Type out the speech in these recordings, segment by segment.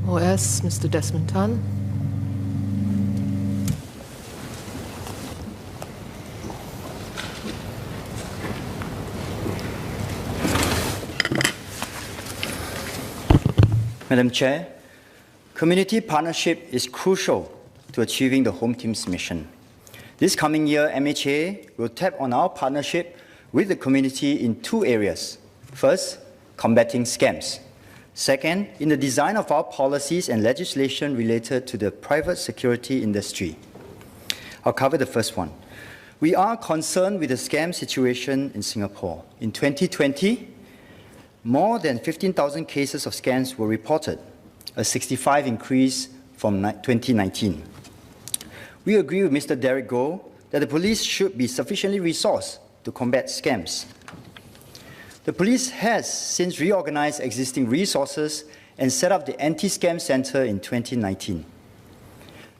COS, Mr. Desmond Tan. Madam Chair, community partnership is crucial to achieving the Home Team's mission. This coming year, MHA will tap on our partnership with the community in two areas. First, combating scams. Second, in the design of our policies and legislation related to the private security industry. I'll cover the first one. We are concerned with the scam situation in Singapore. In 2020, more than 15,000 cases of scams were reported, a 65% increase from 2019. We agree with Mr. Derek Goh that the police should be sufficiently resourced to combat scams. The police has since reorganized existing resources and set up the Anti-Scam Center in 2019.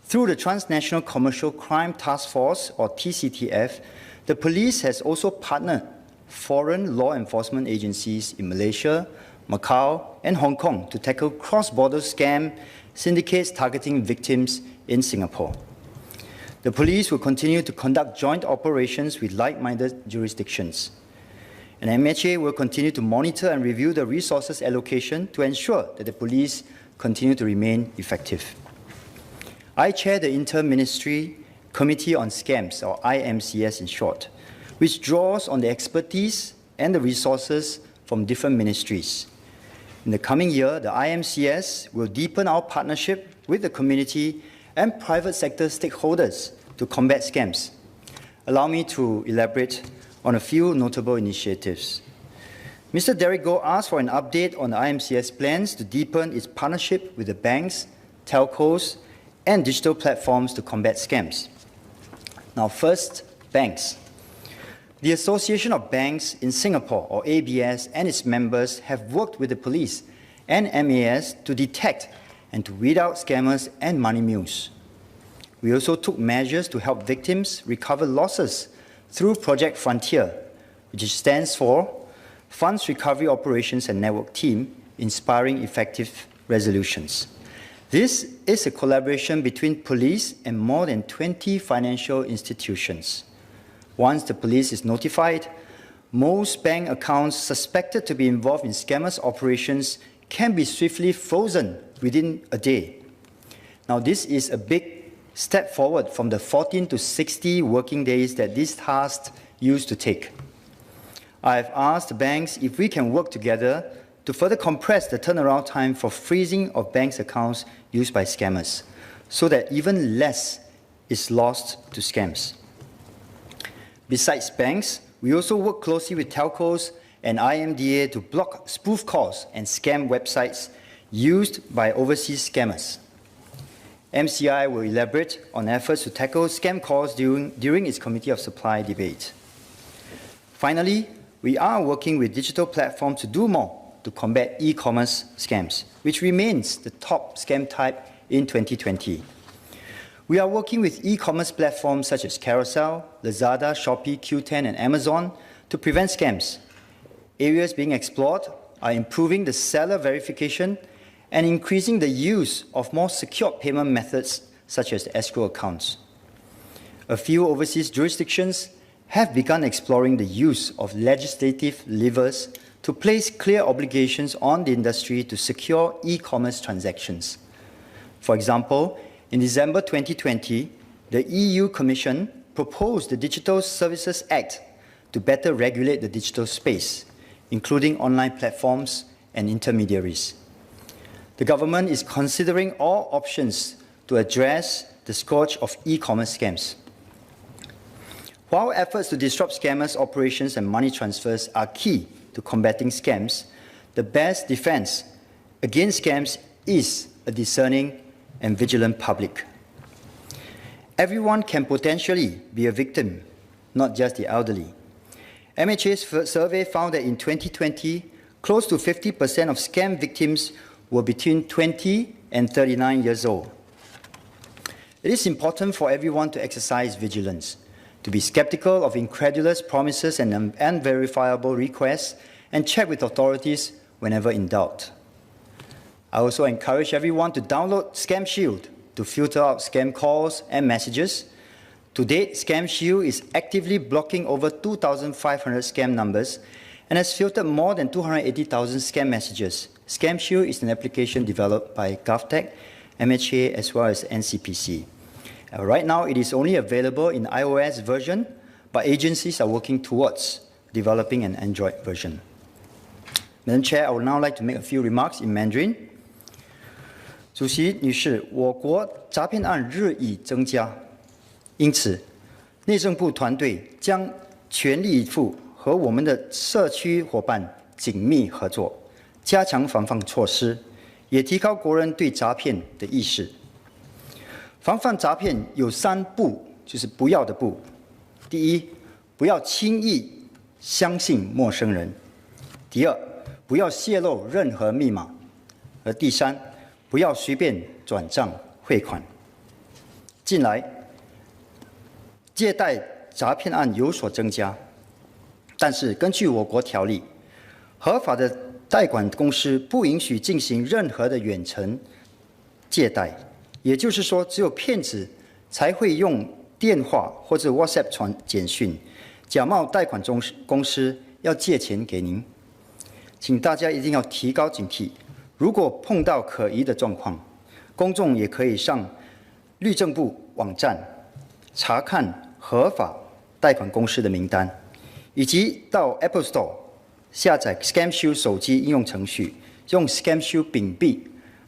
Through the Transnational Commercial Crime Task Force, or TCTF, the police has also partnered foreign law enforcement agencies in Malaysia, Macau, and Hong Kong to tackle cross-border scam syndicates targeting victims in Singapore. The police will continue to conduct joint operations with like-minded jurisdictions. And MHA will continue to monitor and review the resources allocation to ensure that the police continue to remain effective. I chair the Inter-Ministry Committee on Scams, or IMCS in short, which draws on the expertise and the resources from different ministries. In the coming year, the IMCS will deepen our partnership with the community and private sector stakeholders to combat scams. Allow me to elaborate on a few notable initiatives. Mr. Derek Goh asked for an update on the IMCS plans to deepen its partnership with the banks, telcos, and digital platforms to combat scams. Now first, banks. The Association of Banks in Singapore, or ABS, and its members have worked with the police and MAS to detect and to weed out scammers and money mules. We also took measures to help victims recover losses through Project Frontier, which stands for Funds Recovery Operations and Network Team, Inspiring Effective Resolutions. This is a collaboration between police and more than 20 financial institutions. Once the police is notified, most bank accounts suspected to be involved in scammers' operations can be swiftly frozen within a day. Now, this is a big step forward from the 14 to 60 working days that this task used to take. I have asked the banks if we can work together to further compress the turnaround time for freezing of banks' accounts used by scammers, so that even less is lost to scams. Besides banks, we also work closely with telcos and IMDA to block spoof calls and scam websites used by overseas scammers. MCI will elaborate on efforts to tackle scam calls during its Committee of Supply debate. Finally, we are working with digital platforms to do more to combat e-commerce scams, which remains the top scam type in 2020. We are working with e-commerce platforms such as Carousel, Lazada, Shopee, Q10, and Amazon to prevent scams. Areas being explored are improving the seller verification and increasing the use of more secure payment methods such as escrow accounts. A few overseas jurisdictions have begun exploring the use of legislative levers to place clear obligations on the industry to secure e-commerce transactions. For example, in December 2020, the EU Commission proposed the Digital Services Act to better regulate the digital space, including online platforms and intermediaries. The government is considering all options to address the scourge of e-commerce scams. While efforts to disrupt scammers' operations and money transfers are key to combating scams, the best defense against scams is a discerning and vigilant public. Everyone can potentially be a victim, not just the elderly. MHA's survey found that in 2020, close to 50% of scam victims were between 20 and 39 years old. It is important for everyone to exercise vigilance, to be skeptical of incredulous promises and unverifiable requests, and check with authorities whenever in doubt. I also encourage everyone to download Scam Shield to filter out scam calls and messages. To date, Scam Shield is actively blocking over 2,500 scam numbers and has filtered more than 280,000 scam messages. Scam Shield is an application developed by GovTech, MHA, as well as NCPC. Right now, it is only available in iOS version, but agencies are working towards developing an Android version. Madam Chair, I would now like to make a few remarks in Mandarin. 主席、女士，我国诈骗案日益增加，因此，内政部团队将全力以赴和我们的社区伙伴紧密合作，加强防范措施，也提高国人对诈骗的意识。防范诈骗有3不，就是不要的不。第一，不要轻易相信陌生人；第二，不要泄露任何密码；而第三，不要随便转账汇款。近来，借贷诈骗案有所增加，但是根据我国条例，合法的贷款公司不允许进行任何的远程借贷。也就是说，只有骗子才会用电话或者 WhatsApp 传简讯，假冒贷款公司要借钱给您。请大家一定要提高警惕。如果碰到可疑的状况，公众也可以上律政部网站查看合法贷款公司的名单，以及到 Apple Store 下载 Scam Shield 手机应用程序，用 Scam Shield 屏蔽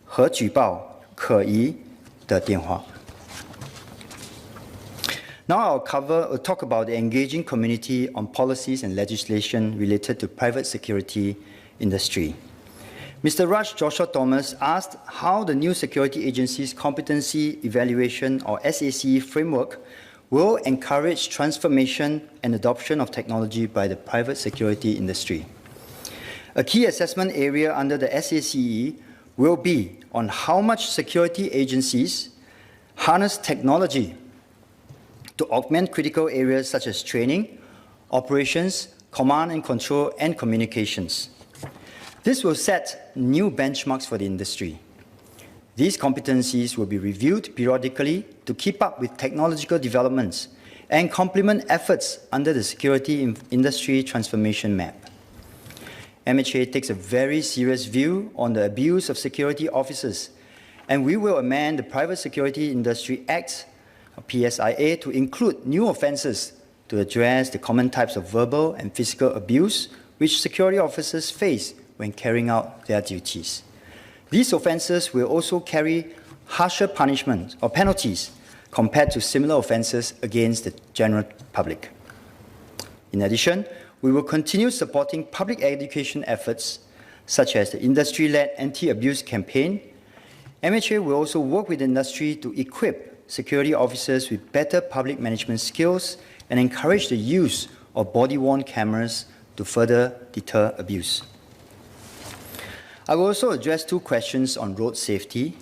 和举报可疑的电话。Now I'll talk about the engaging community on policies and legislation related to private security industry. Mr. Raj Joshua Thomas asked how the new Security Agency's Competency Evaluation or SACE framework will encourage transformation and adoption of technology by the private security industry. A key assessment area under the SACE will be on how much security agencies harness technology to augment critical areas such as training, operations, command and control, and communications. This will set new benchmarks for the industry. These competencies will be reviewed periodically to keep up with technological developments and complement efforts under the Security Industry Transformation Map. MHA takes a very serious view on the abuse of security officers, and we will amend the Private Security Industry Act, PSIA, to include new offences to address the common types of verbal and physical abuse which security officers face when carrying out their duties. These offences will also carry harsher punishment or penalties compared to similar offences against the general public. In addition, we will continue supporting public education efforts such as the industry-led anti-abuse campaign. MHA will also work with the industry to equip security officers with better public management skills and encourage the use of body-worn cameras to further deter abuse. I will also address 2 questions on road safety.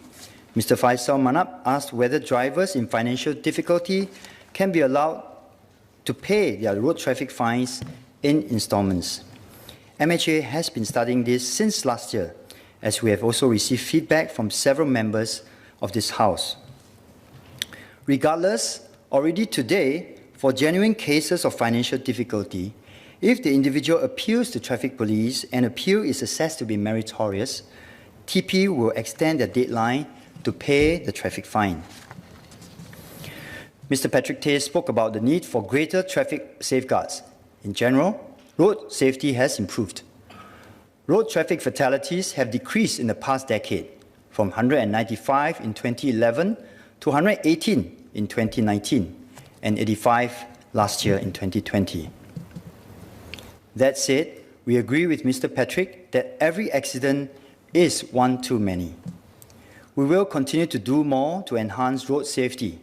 Mr. Faisal Manap asked whether drivers in financial difficulty can be allowed to pay their road traffic fines in installments. MHA has been studying this since last year, as we have also received feedback from several members of this House. Regardless, already today, for genuine cases of financial difficulty, if the individual appeals to traffic police and appeal is assessed to be meritorious, TP will extend the deadline to pay the traffic fine. Mr. Patrick Tay spoke about the need for greater traffic safeguards. In general, road safety has improved. Road traffic fatalities have decreased in the past decade, from 195 in 2011 to 118 in 2019, and 85 last year in 2020. That said, we agree with Mr. Patrick that every accident is one too many. We will continue to do more to enhance road safety.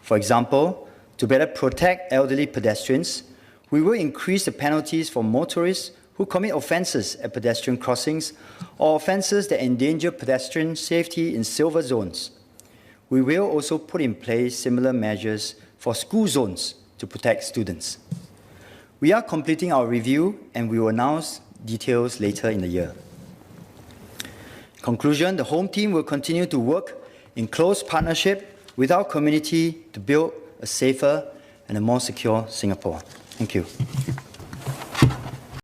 For example, to better protect elderly pedestrians, we will increase the penalties for motorists who commit offences at pedestrian crossings or offences that endanger pedestrian safety in silver zones. We will also put in place similar measures for school zones to protect students. We are completing our review and we will announce details later in the year. conclusion, the Home Team will continue to work in close partnership with our community to build a safer and a more secure Singapore. Thank you.